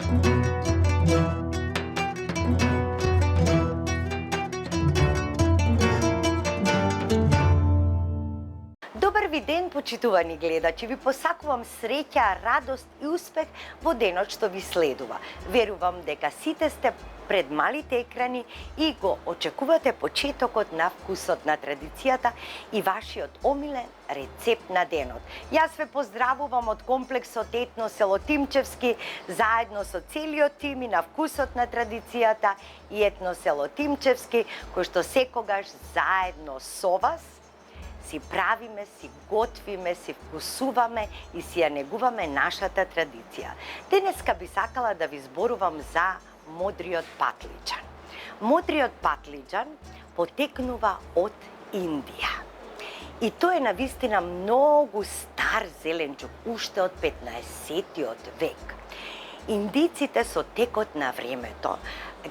Добар ви ден, почитувани гледачи. Ви посакувам среќа, радост и успех во денот што ви следува. Верувам дека сите сте пред малите екрани и го очекувате почетокот на вкусот на традицијата и вашиот омилен рецепт на денот. Јас ве поздравувам од комплексот Етно село Тимчевски, заедно со целиот тим и на вкусот на традицијата и Етно село Тимчевски, кој што секогаш заедно со вас си правиме, си готвиме, си вкусуваме и си ја негуваме нашата традиција. Денеска би сакала да ви зборувам за модриот патлиџан. Модриот патлиџан потекнува од Индија. И тој е навистина многу стар зеленчук, уште од 15-тиот век. Индиците со текот на времето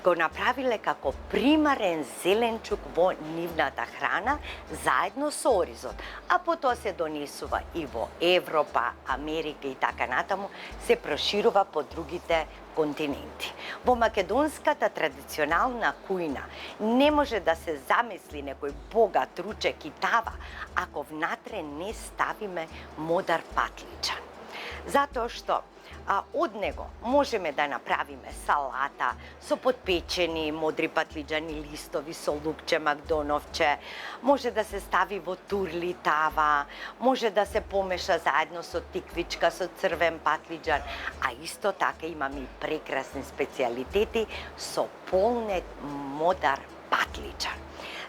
го направиле како примарен зеленчук во нивната храна заедно со оризот, а потоа се донесува и во Европа, Америка и така натаму, се проширува по другите континенти. Во македонската традиционална кујна не може да се замисли некој богат ручек и тава ако внатре не ставиме модар патлиџан. Затоа што од него можеме да направиме салата со подпечени модри патлиџани листови со лукче, макдоновче, може да се стави во турли тава, може да се помеша заедно со тиквичка, со црвен патлиџан, а исто така имаме и прекрасни специјалитети со полнет модар патлиџан.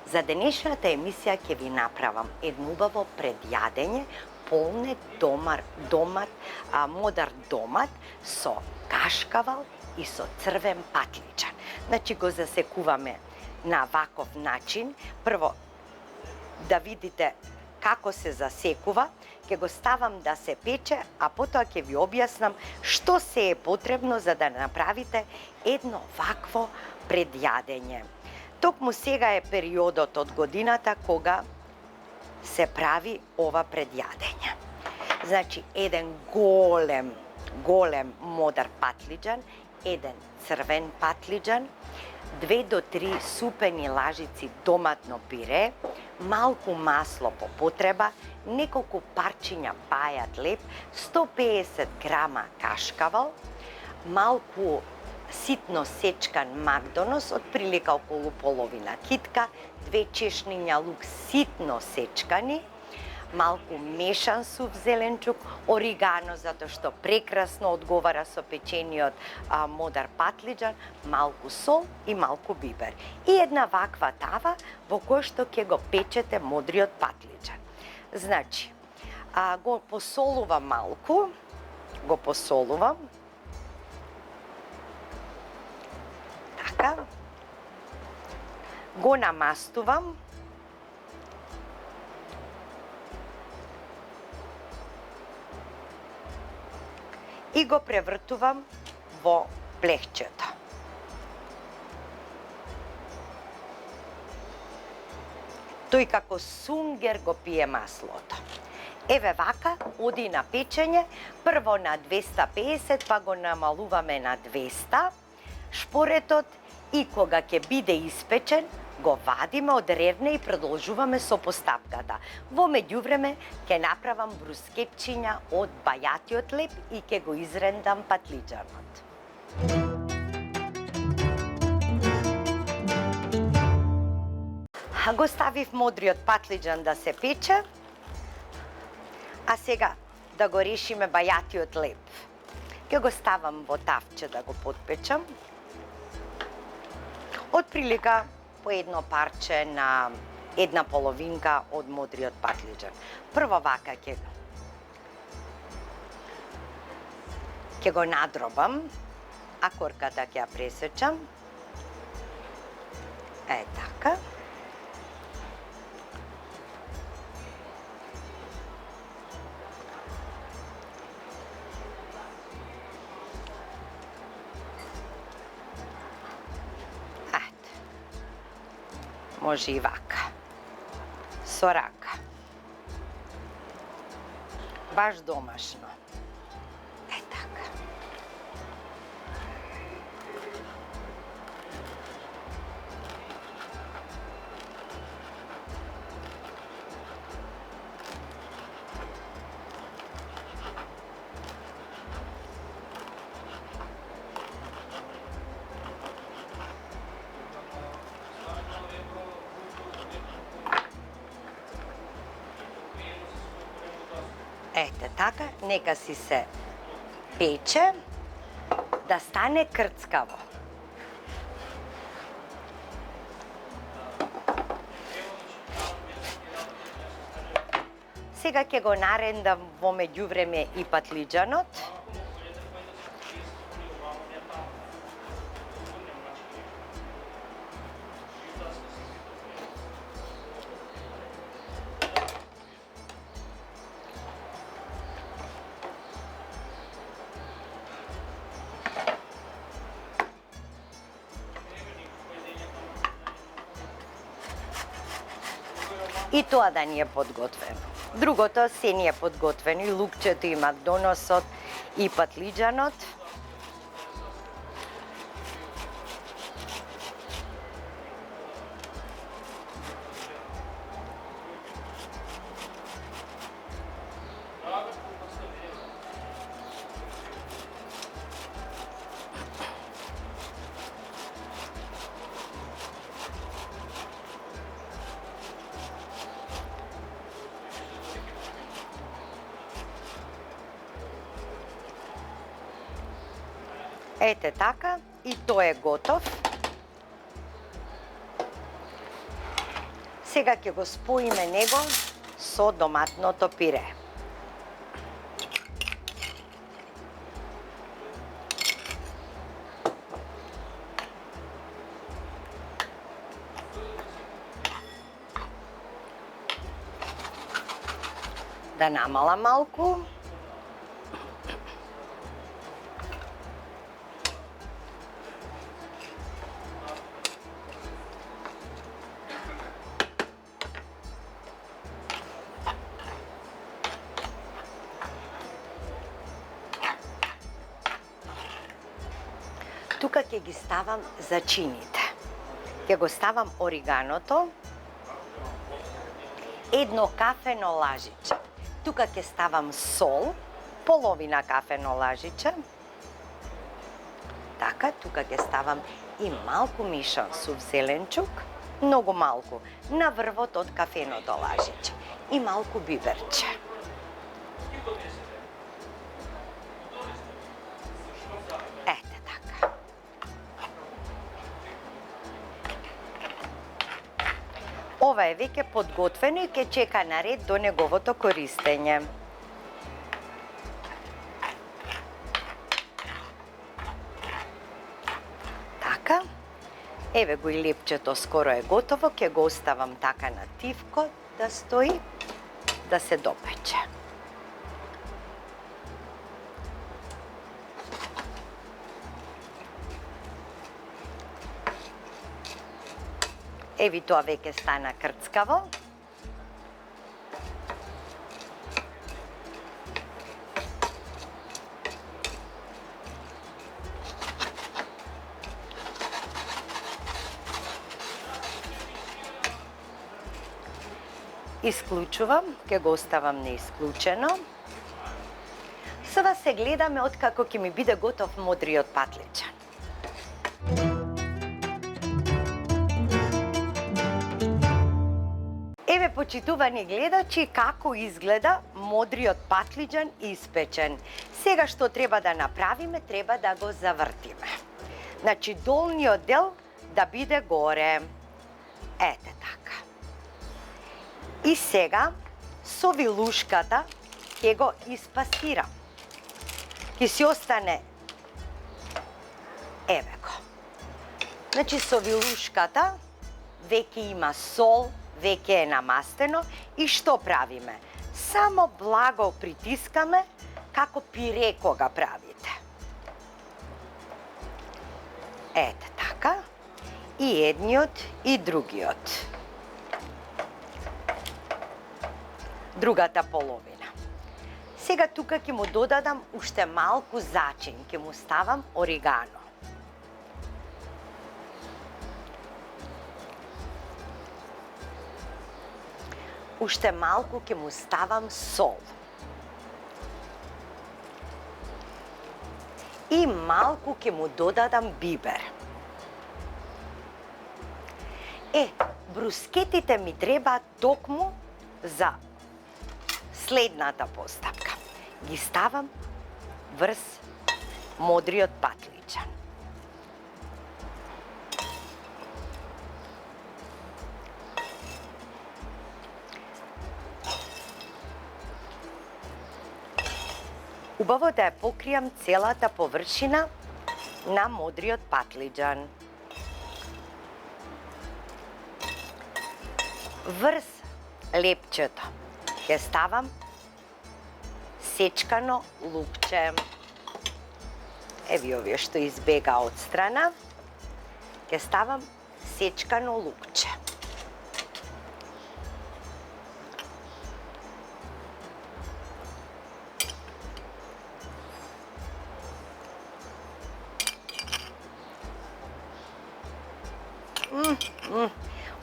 За денешната емисија ќе ви направам едно убаво предјадење, полнет модар домат со кашкавал и со црвен патлиџан. Значи го засекуваме на ваков начин. Прво да видите како се засекува, ќе го ставам да се пече, а потоа ќе ви објаснам што се е потребно за да направите едно вакво предјадење. Токму сега е периодот од годината кога се прави ова предјадење. Значи, еден голем модар патлиџан, еден црвен патлиџан, 2 до 3 супени лажици доматно пире, малку масло по потреба, неколку парчиња бајат леб, 150 грама кашкавал, малку ситно сечкан макдонос, отприлика околу половина китка, 2 чешниња лук ситно сечкани, малку мешан сув зеленчук, оригано затоа што прекрасно одговара со печениот модар патлиџан, малку сол и малку бибер. И една ваква тава во која што ќе го печете модриот патлиџан. Значи, го посолувам малку, го намастувам, и го превртувам во плехчето. Тој како сунгер го пие маслото. Еве вака, оди на печење, прво на 250, па го намалуваме на 200, шпоретот, и кога ќе биде испечен, го вадиме од ревне и продолжуваме со постапката. Во меѓувреме ќе направам брускетчиња од бајатиот леб и ќе го изрендам патлиџанот. Го ставив модриот патлиџан да се пече, а сега да го решиме бајатиот леб. Ќе го ставам во тавче да го подпечам. Отприлика по едно парче на една половинка од модриот патлиџан. Прво вака ќе го надробам, а корката ќе ја пресечам. Е така. Може и вака, со рака. Баш домашно. Е така. Ејте така, нека си се пече да стане крцкаво. Сега ќе го нарендам во меѓувреме и патлиџанот. И тоа да ни е подготвено. Другото се ни е подготвено, и лукчето, и макдоносот, и патлиџанот. Ете така, и тоа е готов. Сега ќе го споиме него со доматното пире. Да намалам малку. Тука ќе ги ставам зачините. Ќе го ставам ориганото, 1 кафено лажиче. Тука ќе ставам сол, половина кафено лажиче. Така, тука ќе ставам и малку мишан сув зеленчук, многу малку, на врвот од кафеното лажиче. И малку биберче. Ете така. Ова е веќе подготвено и ќе чека на ред до неговото користење. Така, еве го и лепчето скоро е готово, ќе го оставам така на тивко да стои, да се допече. Еви тоа веќе стана крцкаво. Исклучувам, ќе го оставам неисклучено. Сега се гледаме откако ќе ми биде готов модриот патлиџан. Еве, почитувани гледачи, како изгледа модриот патлиџан испечен. Сега што треба да направиме, треба да го завртиме. Значи, долниот дел да биде горе. Ете така. И сега, со вилушката, ќе го испасирам. Ќе си остане, еве го. Значи, со вилушката, веќе има сол, веќе е намастено, и што правиме? Само благо притискаме, како пире кога правите. Ете така, и едниот и другиот. Другата половина. Сега тука ќе му додадам уште малку зачин, ќе му ставам оригано. Уште малку ќе му ставам сол. И малку ќе му додадам бибер. Брускетите ми требаат токму за следната постапка. ги ставам врз модриот патлиџан. Убаво да ја покријам целата површина на модриот патлиџан. Врз лепчето ќе ставам сечкано лукче. Еви овие што избега од страна, ќе ставам сечкано лукче.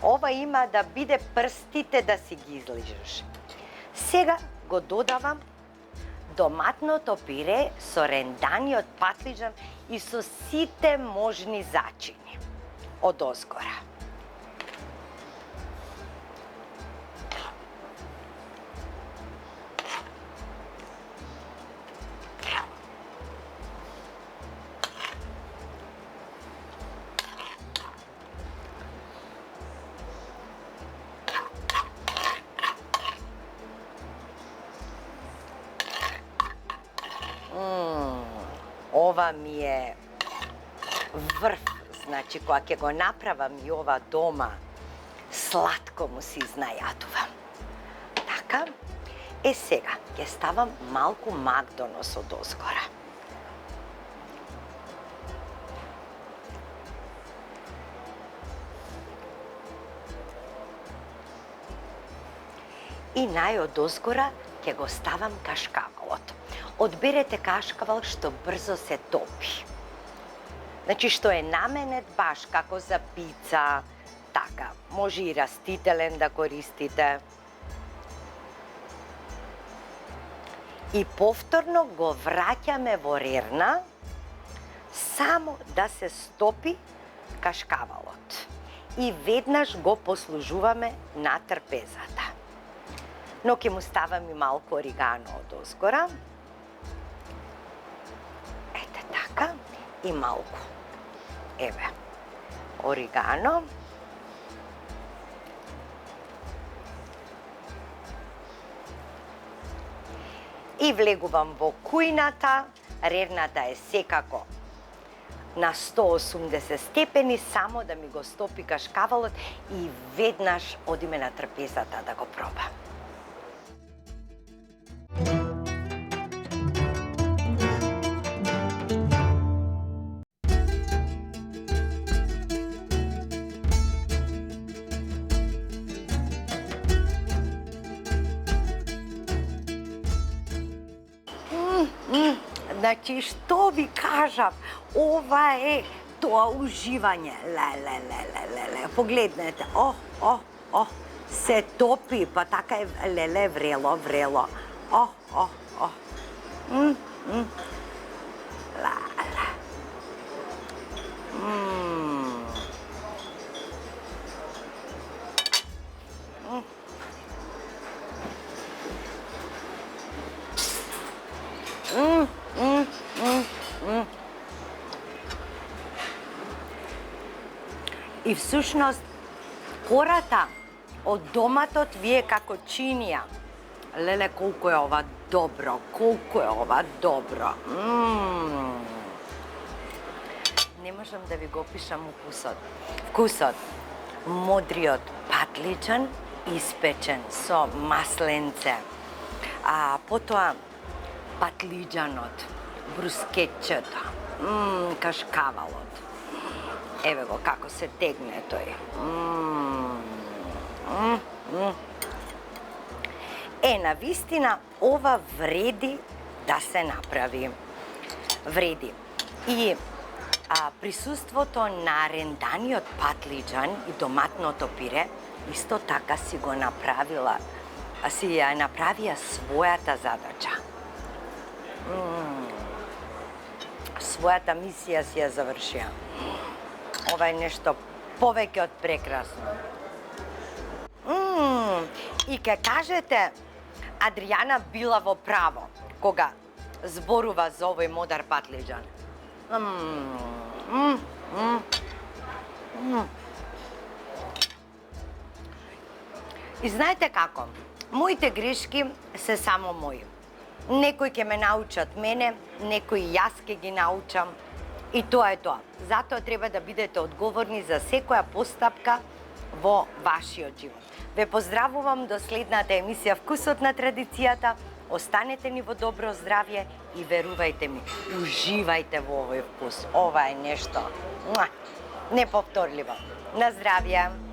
Ова има да биде прстите да си ги излижеш. Сега го додавам доматното пире со ренданиот патлиџан и со сите можни зачини од озгора. Ова ми е врв, значи кога ќе го направам и ова дома, сладко му се изнајадувам. Така, сега ќе ставам малку макдонос од озгора. И најод озгора ќе го ставам кашкавалот. Одберете кашкавал што брзо се топи. Значи што е наменет баш како за пица, така, може и растителен да користите. И повторно го враќаме во рерна, само да се стопи кашкавалот. И веднаш го послужуваме на трпезата. Но ќе му ставам и малку оригано од озгора. Така, и малку. Еве, оригано. И влегувам во кујната. Рерната е секако на 180 степени, само да ми го стопи кашкавалот и веднаш одиме на трпезата да го пробам. Значи, што ви кажам, ова е тоа уживање. Леле. Погледнете, се топи, па така е, леле, врело. И всушност, кората од доматот вие како чинија. Леле, колку е ова добро, Не можам да ви го опишам вкусот. Модриот патлиџан испечен со масленце. Потоа патлиџанот, брускетчето, кашкавалот. Еве го како се тегне тој. Навистина, ова вреди да се направи. Вреди. И присуството на ренданиот патлиџан и доматното пире исто така си го направија својата задача. Својата мисија си ја завршија. Ова е нешто повеќе од прекрасно. И ке кажете, Адријана била во право, кога зборува за овој модар патлиџан. И знаете како? Моите грешки се само мои. Некои ќе ме научат мене, некои јас ќе ги научам. И тоа е тоа. Затоа треба да бидете одговорни за секоја постапка во вашиот живот. Ве поздравувам до следната емисија Вкусот на традицијата. Останете ни во добро здравје и верувајте ми, уживајте во овој вкус. Ова е нешто неповторливо. На здравје!